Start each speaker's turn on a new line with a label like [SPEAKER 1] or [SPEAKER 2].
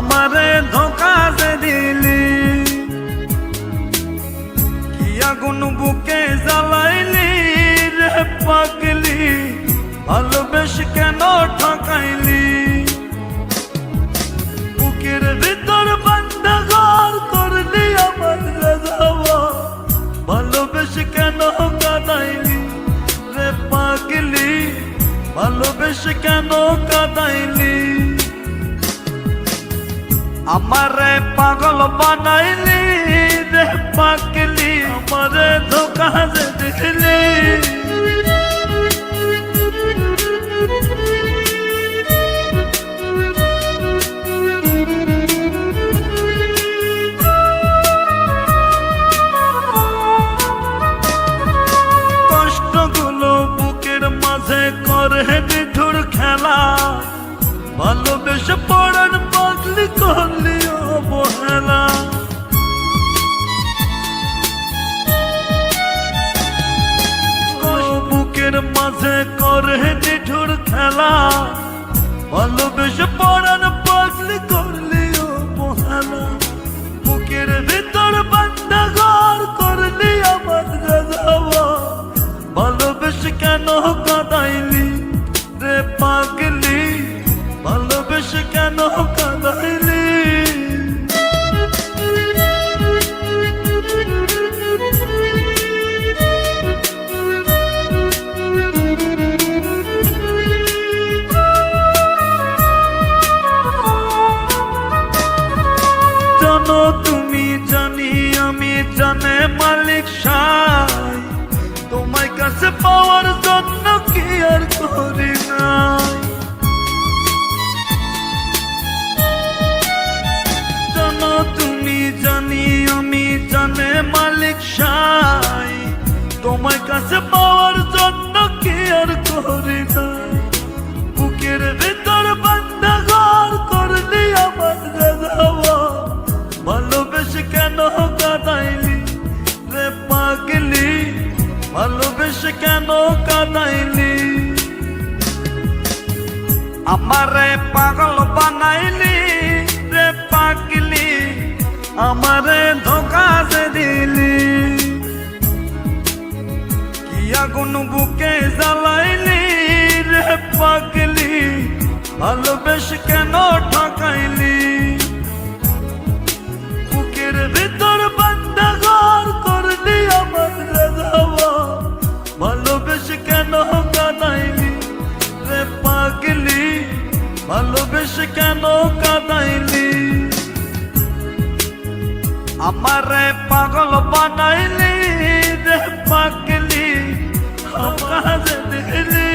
[SPEAKER 1] আমারে ধোকা দে দিলি, কি আগুন বুকে জ্বালাইলি রে পাগলি, ভালোবেসে কেন ঠকাইলি। বুকের ভিতর বান্ধা ঘর করলি আমার রাজাওয়া, ভালোবেসে কেন কাঁদাইলি রে পাগলি, ভালোবেসে কেন কাঁদাইলি। আমারে পাগল বানাইলি রে পাগলি, আমারে ধোকা দিলি। কষ্টগুলো বুকের মাঝে করে নিঠুর খেলা, ভালোবেসে পড়ার পাগলি করলি অবহেলা। বুকের মাঝে করে নিঠুর খেলা, ভালোবেসে পড়ার পাগলি করলি অবহেলা। বুকের ভিতর বান্ধা ঘর করলি আমার রাজাওয়া, ভালোবেসে কেন কাঁদাইলি রে পাগলি, ভালোবেসে কেন কাঁদাইলি। জানো তুমি জানি আমি জানে মালিক সাই, তোমার কাছে পাওয়ার জন্য কি আর করি নাই। জানো তুমি জানি আমি জানে মালিক সাই, তোমার কাছে পাওয়ার জন্য কি আর করি নাই। বুকের ভিতর বান্ধা ঘর করলি আমার রাজাওয়া, ভালোবেসে কেন কাঁদাইলি রে পাগলি, ভালোবেসে কেন কাঁদাইলি। আমারে পাগল বানাইলি রে পাগলি, আমারে ধোকা দিলি, কি আগুন বুকে জ্বালাইলি রে পাগলি, ভালোবেসে কেন ঠকাইলি। বুকের ভিতর বান্ধা ঘর করলি আমার রাজাওয়া, ভালোবেসে কেন কাঁদাইলি রে পাগলি, ভালোবেসে কেন কাঁদাইলি। আমারে পাগল বানাইলি রে পাগলি, ধোকা দিলি।